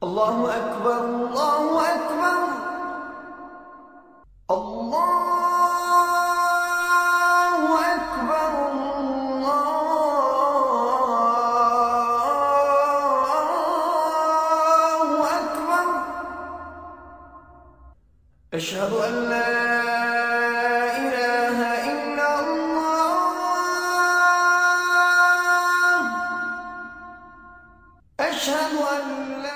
Allahu Akbar, Allahu Akbar, Allahu Akbar, Allahu Akbar. Ashhadu an la ilaha illa Allah. Ashhadu an la.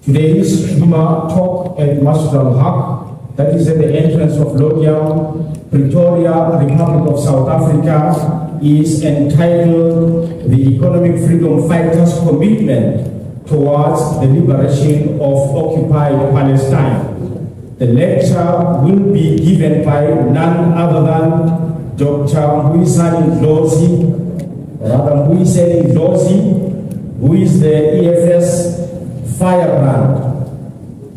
Today's Juma talk at MASJID HAQQ, that is at the entrance of LAUDIUM, Pretoria, Republic of South Africa, is entitled The Economic Freedom Fighters' Commitment Towards the Liberation of Occupied Palestine. The lecture will be given by none other than Dr. Mbuyiseni, who is the EFF firebrand.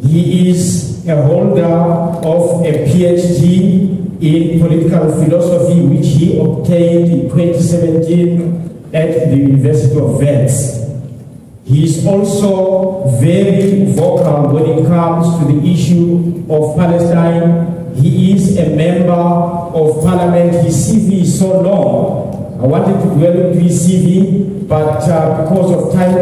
He is a holder of a PhD in political philosophy, which he obtained in 2017 at the University of Wits. He is also very vocal when it comes to the issue of Palestine. He is a member of parliament. His CV is so long. I wanted to dwell into his CV, but because of time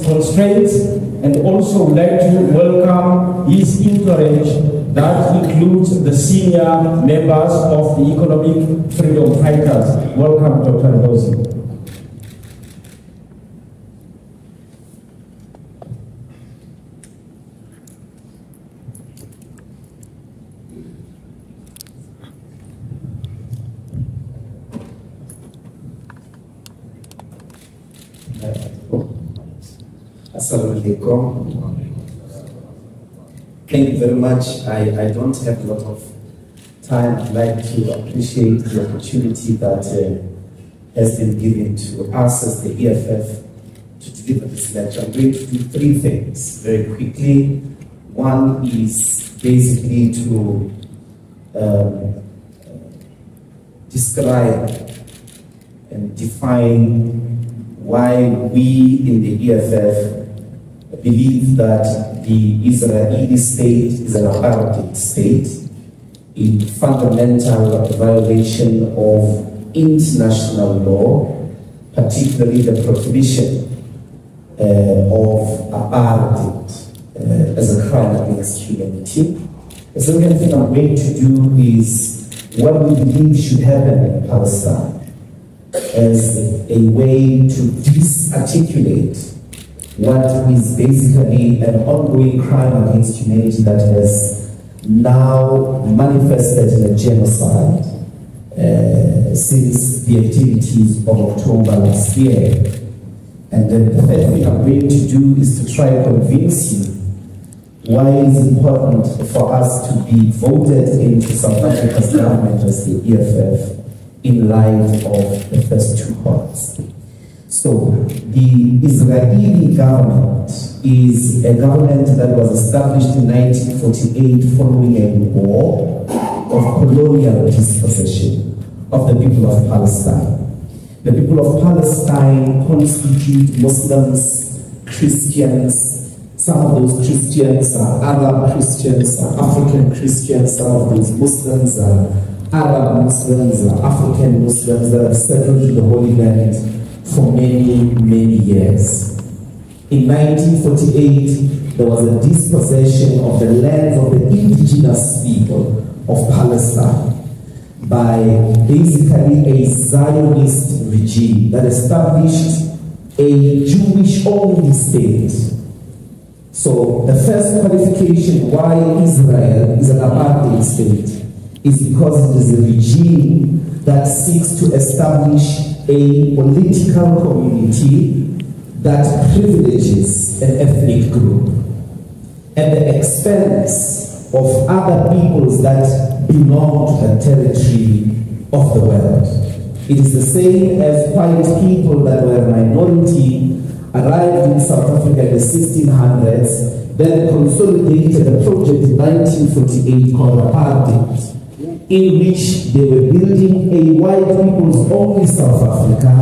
constraints, and also would like to welcome his entourage that includes the senior members of the Economic Freedom Fighters. Welcome, Dr. Ndlozi. Assalamu alaikum. Thank you very much. I don't have a lot of time. I'd like to appreciate the opportunity that has been given to us as the EFF to deliver this lecture. I'm going to do three things very quickly. One is basically to describe and define why we in the EFF believe that the Israeli state is an apartheid state in fundamental violation of international law, particularly the prohibition of apartheid as a crime against humanity. The second thing I'm going to do is what we believe should happen in Palestine as a way to disarticulate what is basically an ongoing crime against humanity that has now manifested in a genocide since the activities of October last year. And then the third thing I'm going to do is to try to convince you why it is important for us to be voted into South Africa's government as the EFF in light of the first two parts. So, the Israeli government is a government that was established in 1948 following a war of colonial dispossession of the people of Palestine. The people of Palestine constitute Muslims, Christians. Some of those Christians are Arab Christians, are African Christians. Some of those Muslims are Arab Muslims, are African Muslims that have settled in the Holy Land for many, many years. In 1948, there was a dispossession of the lands of the indigenous people of Palestine by basically a Zionist regime that established a Jewish-only state. So the first qualification why Israel is an apartheid state is because it is a regime that seeks to establish a political community that privileges an ethnic group at the expense of other peoples that belong to the territory of the world. It is the same as white people that were a minority arrived in South Africa in the 1600s, then consolidated a project in 1948 called apartheid, in which they were building a white people's only South Africa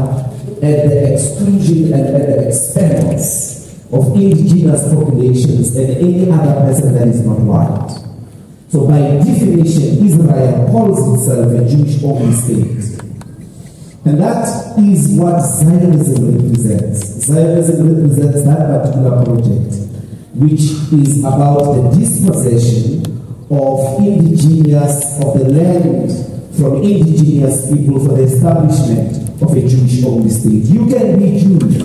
at the exclusion and at the expense of indigenous populations and any other person that is not white. So by definition, Israel calls itself a Jewish-only state. And that is what Zionism represents. Zionism represents that particular project, which is about the dispossession of the land from indigenous people for the establishment of a Jewish-only state. You can be Jewish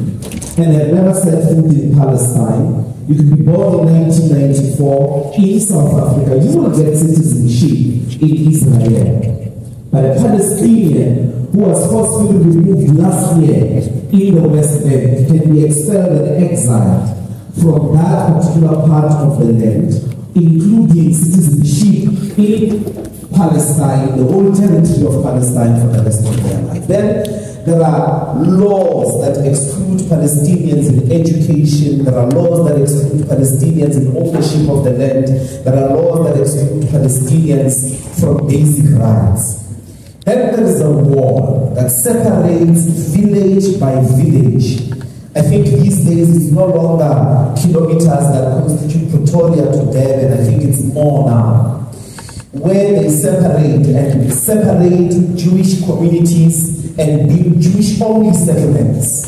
and have never set foot in Palestine. You can be born in 1994 in South Africa. You will get citizenship in Israel. But a Palestinian who was forcibly removed last year in the West Bank can be expelled and exiled from that particular part of the land, including citizenship in Palestine, the whole territory of Palestine for the rest of their life. Then there are laws that exclude Palestinians in education. There are laws that exclude Palestinians in ownership of the land. There are laws that exclude Palestinians from basic rights. Then there is a wall that separates village by village. I think these days it's no longer kilometers that constitute Pretoria to Durban. I think it's more now, where they separate Jewish communities and build Jewish-only settlements,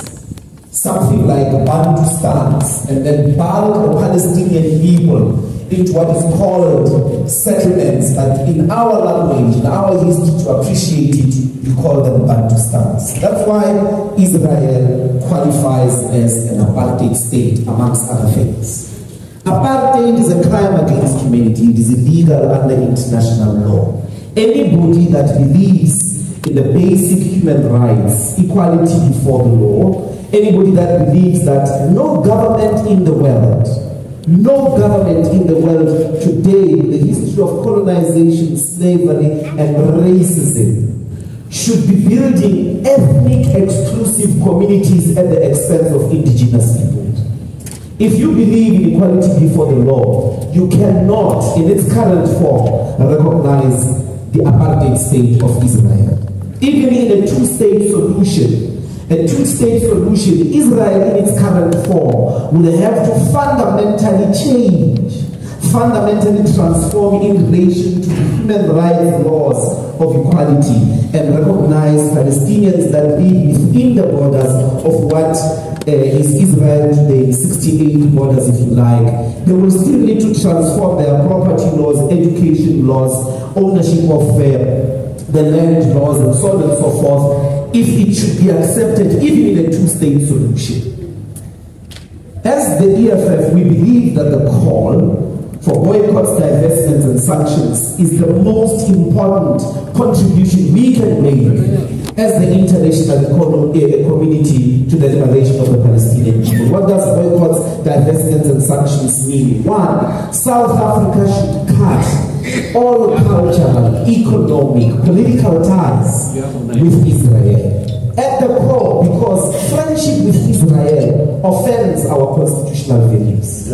something like Bantustans, and then bulk the Palestinian people into what is called settlements, but in our language, in our history, to appreciate it, we call them Bantustans. That's why Israel qualifies as an apartheid state, amongst other things. Apartheid is a crime against humanity. It is illegal under international law. Anybody that believes in the basic human rights, equality before the law, anybody that believes that no government in the world today, the history of colonization, slavery, and racism, should be building ethnic exclusive communities at the expense of indigenous people. If you believe in equality before the law, you cannot, in its current form, recognize the apartheid state of Israel. Even in a two-state solution, Israel in its current form would have to fundamentally change, fundamentally transform in relation to human rights laws of equality and recognize Palestinians that live within the borders of what is Israel today, 68 borders if you like. They will still need to transform their property laws, education laws, ownership of the land laws, and so on and so forth, if it should be accepted even in a two-state solution. As the EFF, we believe that the call for boycotts, divestments, and sanctions is the most important contribution we can make as the international community to the liberation of the Palestinian people. What does boycotts, divestments, and sanctions mean? One, South Africa should cut all cultural, economic, political ties with Israel. At the core, because friendship with Israel offends our constitutional values.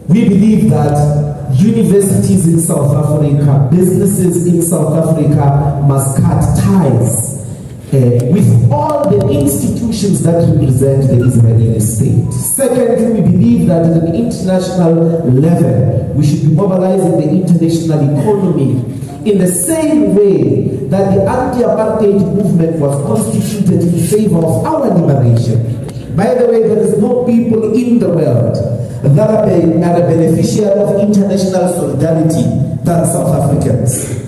We believe that universities in South Africa, businesses in South Africa must cut ties with all the institutions that represent the Israeli state. Secondly, we believe that at an international level, we should be mobilizing the international economy in the same way that the anti-apartheid movement was constituted in favor of our liberation. By the way, there is no people in the world that are a beneficiary of international solidarity than South Africans.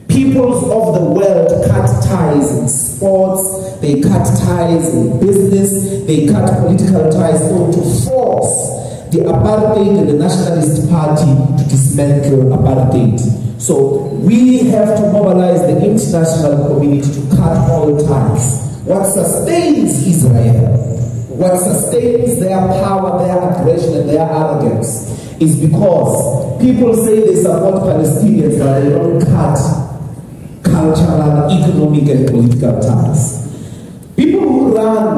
Peoples of the world cut ties in sports, they cut ties in business, they cut political ties, so to force the apartheid and the nationalist party to dismantle apartheid. So we have to mobilize the international community to cut all ties. What sustains Israel, what sustains their power, their aggression, and their arrogance is because people say they support Palestinians, but they don't cut cultural, economic, and political ties. People who run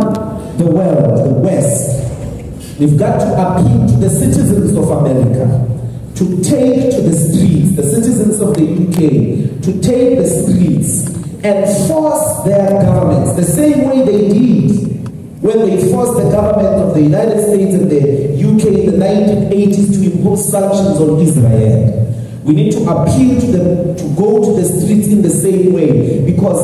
the world, the West, they've got to appeal to the citizens of America to take to the streets, the citizens of the UK, to take the streets and force their governments, the same way they did when they forced the government of the United States and the UK in the 1980s to impose sanctions on Israel. We need to appeal to them to go to the streets in the same way, because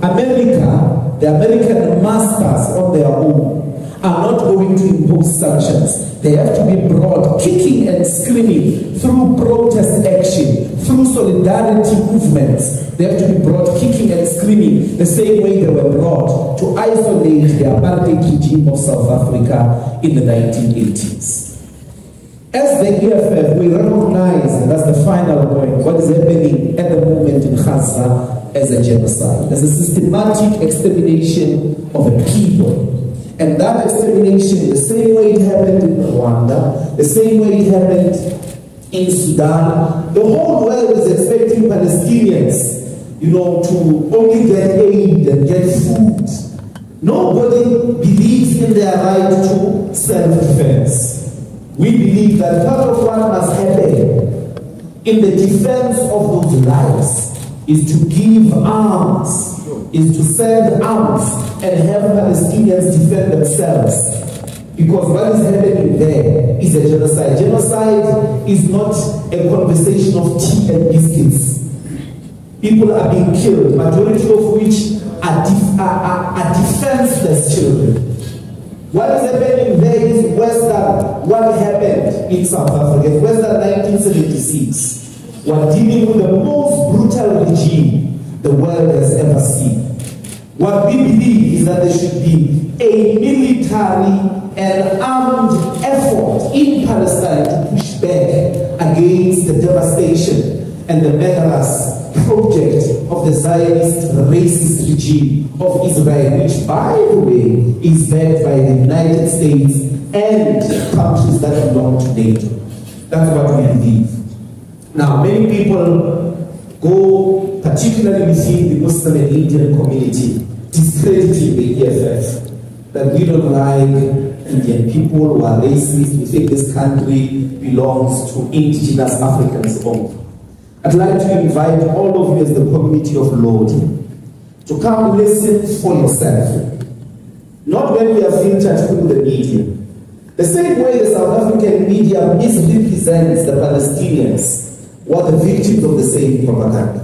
America, the American masters on their own, are not going to impose sanctions. They have to be brought kicking and screaming through protest action, through solidarity movements. They have to be brought kicking and screaming the same way they were brought to isolate the apartheid regime of South Africa in the 1980s. As the EFF, we recognize, and that's the final point, what is happening at the moment in Gaza as a genocide, as a systematic extermination of a people. And that extermination, the same way it happened in Rwanda, the same way it happened in Sudan, the whole world is expecting Palestinians, to only get aid and get food. Nobody believes in their right to self-defense. We believe that part of what must happen in the defense of those lives is to give arms, is to send arms and have Palestinians defend themselves. Because what is happening there is a genocide. Genocide is not a conversation of tea and biscuits. People are being killed, majority of which are defenseless children. What is happening there is worse than what happened in South Africa. It's worse than 1976. We're dealing with the most brutal regime the world has ever seen. What we believe is that there should be a military and armed effort in Palestine to push back against the devastation and the murderous project of the Zionist racist regime of Israel, which, by the way, is backed by the United States and countries that belong to NATO. That's what we believe. Now, many people go, particularly within the Muslim and Indian community, discrediting the EFF, that we don't like Indian people who are racist, we think this country belongs to indigenous Africans only. I'd like to invite all of you as the community of LAUDIUM to come listen for yourself. Not when we are filtered through the media. The same way the South African media misrepresents the Palestinians who are the victims of the same propaganda.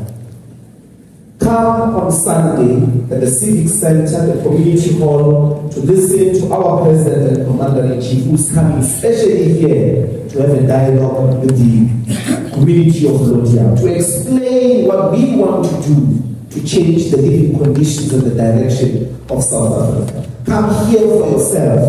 Come on Sunday at the Civic Center, the Community Hall, to listen to our President and Commander-in-Chief, who's coming especially here to have a dialogue with the community of LAUDIUM, to explain what we want to do to change the living conditions and the direction of South Africa. Come here for yourself,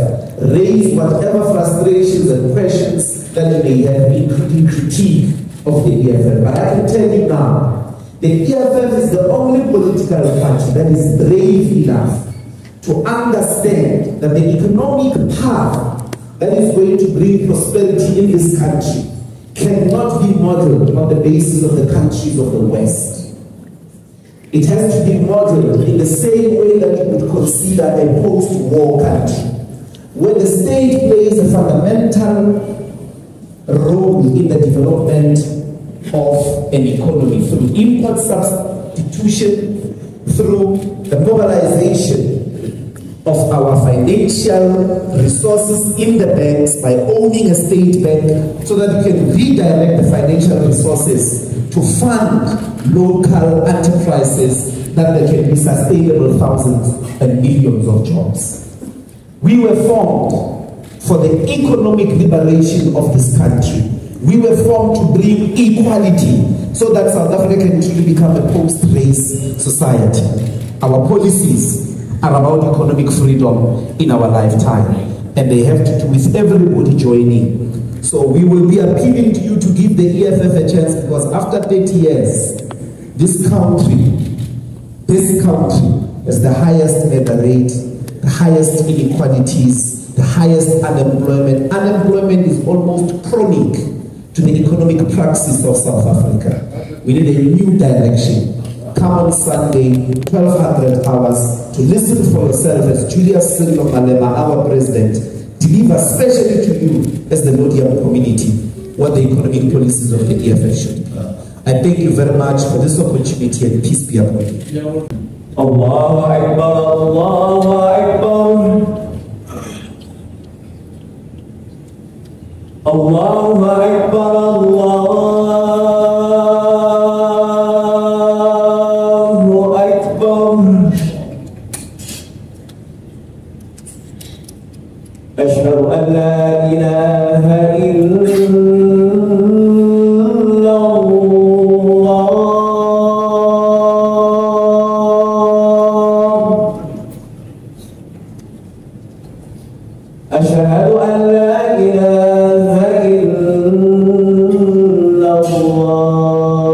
raise whatever frustrations and questions that you may have, including critique of the EFF. But I can tell you now, the EFF is the only political party that is brave enough to understand that the economic path that is going to bring prosperity in this country cannot be modeled on the basis of the countries of the West. It has to be modeled in the same way that you would consider a post-war country, where the state plays a fundamental role in the development of an economy through import substitution, through the mobilization of our financial resources in the banks by owning a state bank so that we can redirect the financial resources to fund local enterprises that there can be sustainable thousands and millions of jobs. We were formed for the economic liberation of this country. We were formed to bring equality so that South Africa can truly become a post-race society. Our policies are about economic freedom in our lifetime, and they have to do with everybody joining. So we will be appealing to you to give the EFF a chance, because after 30 years, this country has the highest murder rate, the highest inequalities, the highest unemployment. Unemployment is almost chronic to the economic praxis of South Africa. We need a new direction. Come on Sunday, 1200 hours, to listen for yourself as Julius Silva Malema, our president, deliver especially to you as the LAUDIUM community what the economic policies of the EFF should be. I thank you very much for this opportunity, and peace be upon you. Allahu Akbar, Allahu Akbar. الله أكبر الله أكبر. أشهد أن لا إله إلا الله. أشهد أن لا إله إلا الله.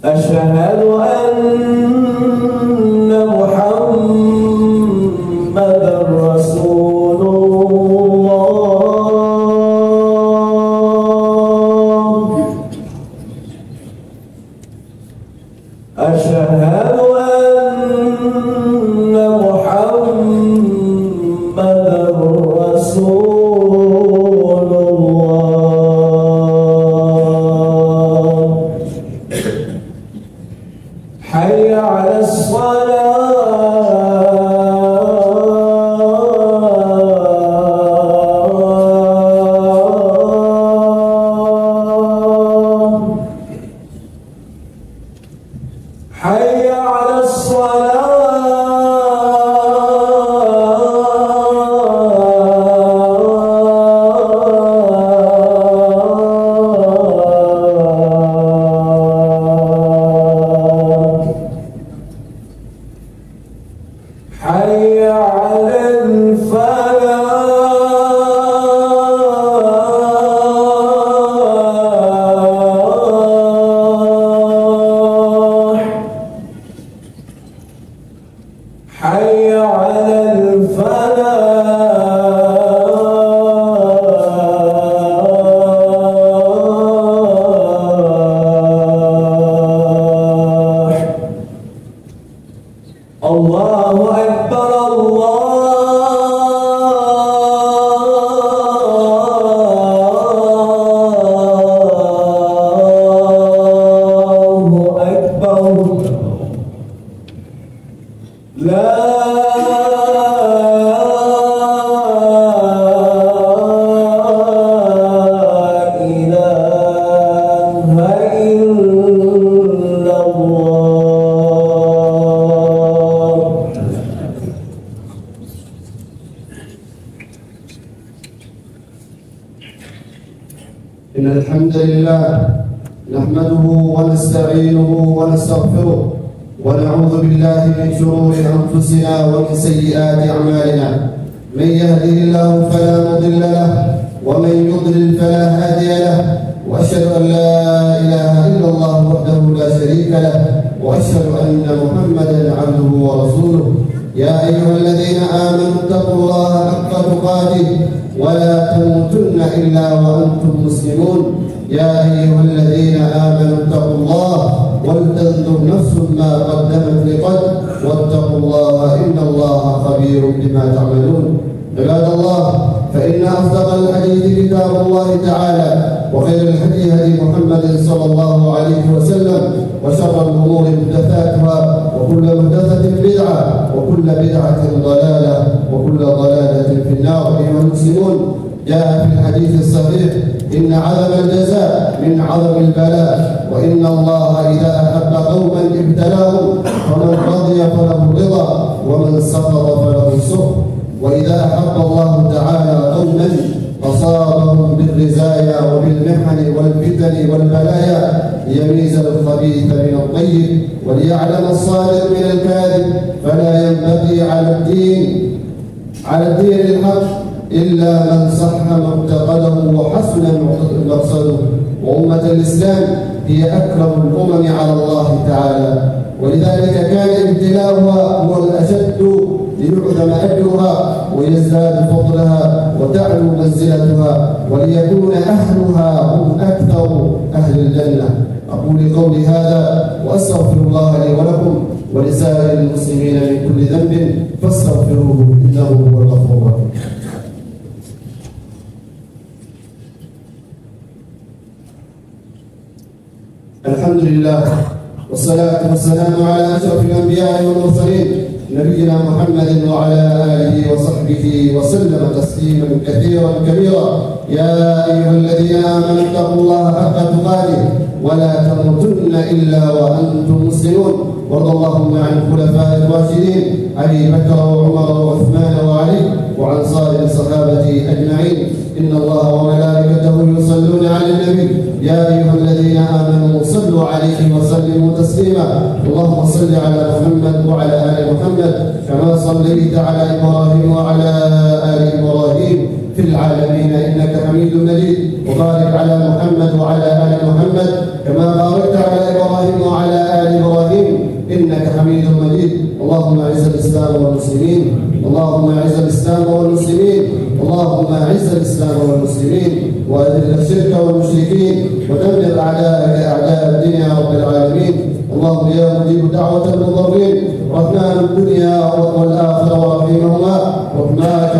أشهد أن محمدًا رسول الله. أشهد أن محمدًا رسول الله. حي على الصلاة. حي على الصلاة. حي على الفلاح. حي على الفلاح. الله أكبر الله أكبر. لا إله إلا الله. إن الحمد لله نحمده ونستعينه ونستغفره ونعوذ بالله من شرور أنفسنا ومن سيئات أعمالنا. من يهده الله فلا مضل له ومن يضلل فلا هادي له. وأشهد أن لا إله إلا الله وحده لا شريك له وأشهد أن محمدا عبده ورسوله. يا أيها الذين آمنوا اتقوا الله حق تقاته ولا تموتن إلا وأنتم مسلمون. يا أيها الذين آمنوا اتقوا الله ولتنظر نفس ما قدمت لغد واتقوا الله إن الله خبير بما تعملون. عباد الله، فإن أصدق الحديث كتاب الله تعالى وخير الهدي هدي محمد صلى الله عليه وسلم وشر الأمور محدثاتها وكل محدثة بدعة وكل بدعة ضلالة وكل ضلالة في النار. أيها المسلمون، جاء في الحديث الصحيح إن عظم الجزاء من عظم البلاء، وإن الله إذا أحب قوما ابتلاهم فمن رضي فله الرضا ومن سخط فله السخط. وإذا أحب الله تعالى قوما أصابهم بالرزايا وبالمحن والفتن والبلايا ليميز الخبيث من الطيب وليعلم الصادق من الكاذب. فلا ينبغي على الدين الحق إلا من صح معتقده وحسن مقصده. وأمة الإسلام هي أكرم الأمم على الله تعالى، ولذلك كان ابتلاؤها هو الأشد ليعظم أجرها ويزداد فضلها وتعلو منزلتها وليكون أهلها هم أكثر أهل الجنة. أقول قولي هذا وأستغفر الله لي ولكم ولسائر المسلمين من كل ذنب فاستغفروه إنه هو الغفور الرحيم. الحمد لله والصلاة والسلام على أشرف الأنبياء والمرسلين نبينا محمد وعلى آله وصحبه وسلم تسليما كثيرا كبيرا. يا أيها الذين آمنوا اتقوا الله حق تقاته ولا تموتن إلا وأنتم مسلمون. وارض اللهم عن الخلفاء الراشدين أبي بكر وعمر وعثمان وعلي وعن صائر الصحابة أجمعين. إن الله وملائكته يصلون على النبي يا أيها الذين آمنوا صلوا عليه وسلموا تسليما. اللهم صل على محمد وعلى آل محمد كما صليت على إبراهيم وعلى آل إبراهيم في العالمين إنك حميد مجيد. وبارك على محمد وعلى آل محمد كما باركت على إبراهيم وعلى آل إبراهيم إنك حميد مجيد. اللهم أعز الإسلام والمسلمين. اللهم أعز الإسلام والمسلمين. اللهم أعز الإسلام والمسلمين وأذل الشرك والمشركين ودمر أعداءك أعداء الدين يا رب العالمين. اللهم يا مجيب دعوة المضرين رحمن الدنيا والآخرة ورحيمهما رحماك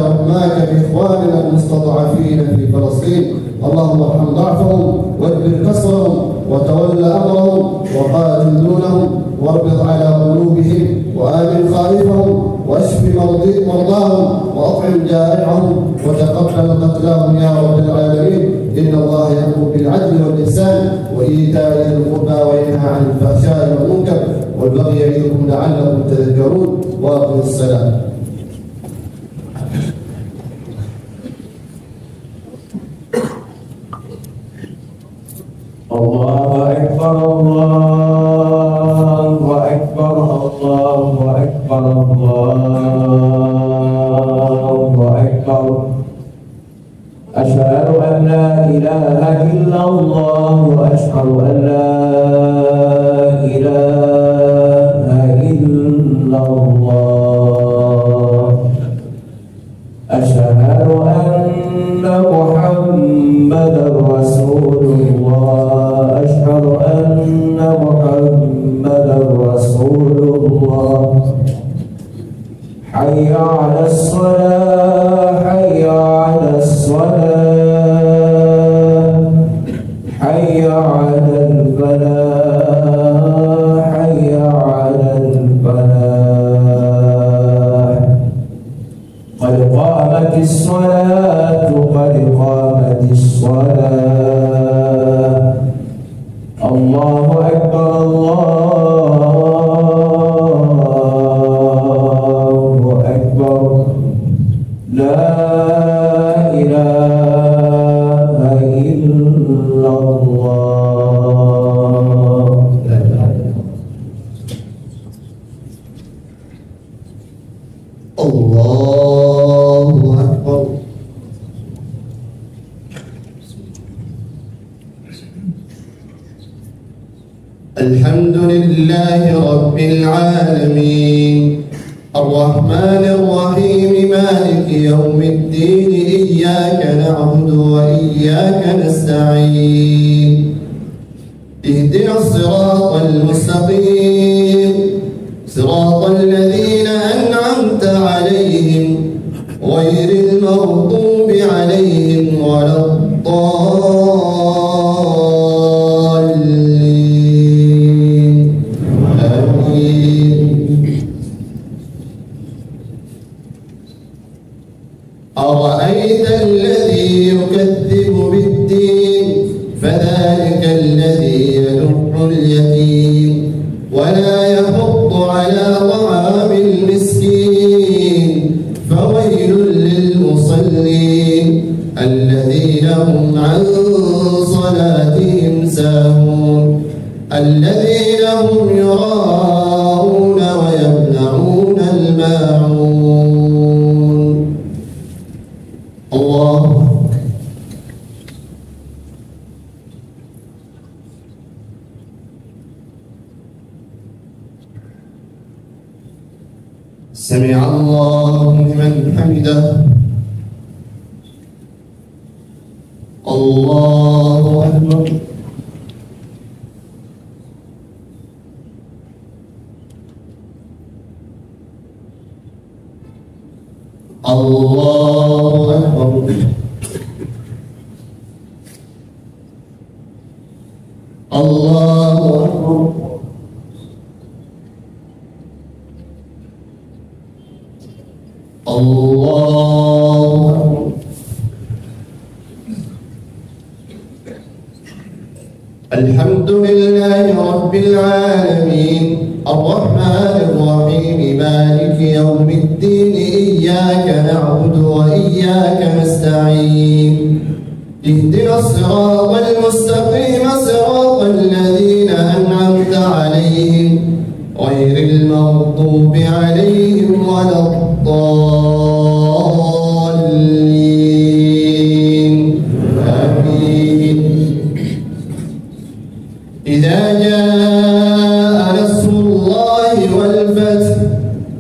بإخواننا المستضعفين في فلسطين. اللهم ارحم ضعفهم واجبر كسرهم وتول أمرهم وقاتل دونهم واربط على قلوبهم وآمن خائفهم واشف مرضاهم وأطعم جائعهم وتقبل قتلاهم يا رب العالمين. إن الله يأمر بالعدل والإحسان وإيتاء ذي القربى وينهى عن الفحشاء والمنكر والبغي يعظكم لعلكم تذكرون. وأقم الصلاة. الله أكبر الله أكبر الله أكبر الله أكبر. أشهد أن لا إله إلا الله وأشهد أن لا إله إلا الله. أشهد أن محمدا رسول الله. أشهد أن محمدا رسول الله. حي على الصلاة حي على الصلاة حي على الفلاح حي على الفلاح. قد قامت الصلاة قد قامت الصلاة. الله أكبر الله أكبر. لا إله إلا الله. الله أكبر. الحمد لله رب العالمين الرحمن الرحيم مالك يوم الدين إياك نعبد وإياك نستعين اهدنا الصراط المستقيم صراط الذين أنعمت عليهم غير المغضوب عليهم ولا الضالين. آمين. أرأيت الذي يكذب بالدين فذلك الذي يدع اليتيم ولا يحض على طعام المسكين فويل للمصلين الذين هم عن صلاتهم ساهون الذين هم يراءون ويمنعون الماعون. الله سمع الله لمن حمده. الله أكبر. الله أكبر. الله أكبر. الله. الحمد لله رب العالمين الرحمن الرحيم مالك يوم الدين إياك نعبد وإياك نستعين اهدنا الصراط المستقيم صراط الذين أنعمت عليهم غير المغضوب عليهم ولا الضالين آمين. إذا جاء نصر الله والفتح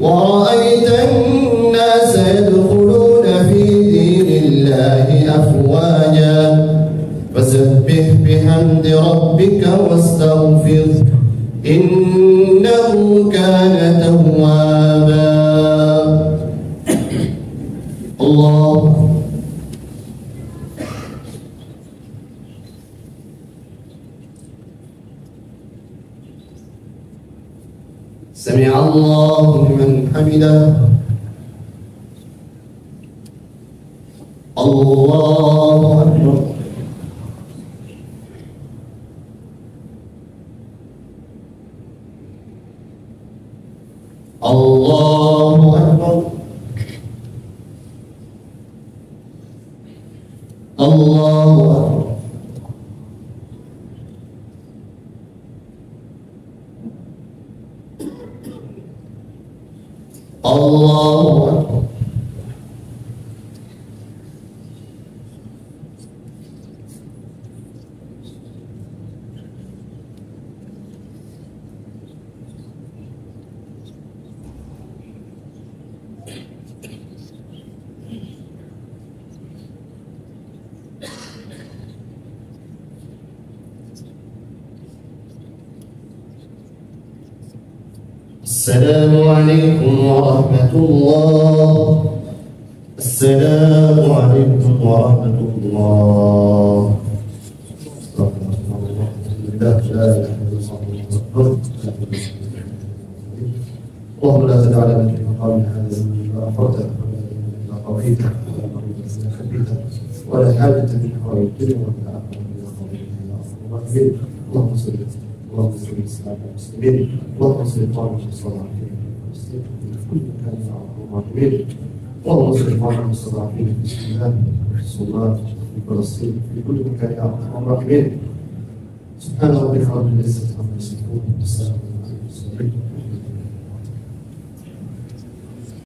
ورأيت الناس يدخلون في دين الله أفواجا فسبح بحمد ربك واستغفره إنه كان توابا. الله. سمع الله لمن حمده. الله أكبر. الله أكبر. الله أكبر. الله أكبر. السلام عليكم ورحمة الله. السلام عليكم ورحمة الله. اللهم لا تدع لنا في مقامنا هذا إلا غفرته ولا قضيته ولا خبيته ولا حاجة من حوائج الدنيا والآخرة إلا قضيتها يا أرحم الراحمين. اللهم صل اللهم صل على المسلمين. اللهم صل على المستضعفين في كل مكان يا ارحم الراحمين. اللهم صل على المستضعفين في السودان وفي الصومال وفي فلسطين في كل مكان يا ارحم الراحمين. سبحان ربك رب العزة عما يصفون وسلام على المرسلين.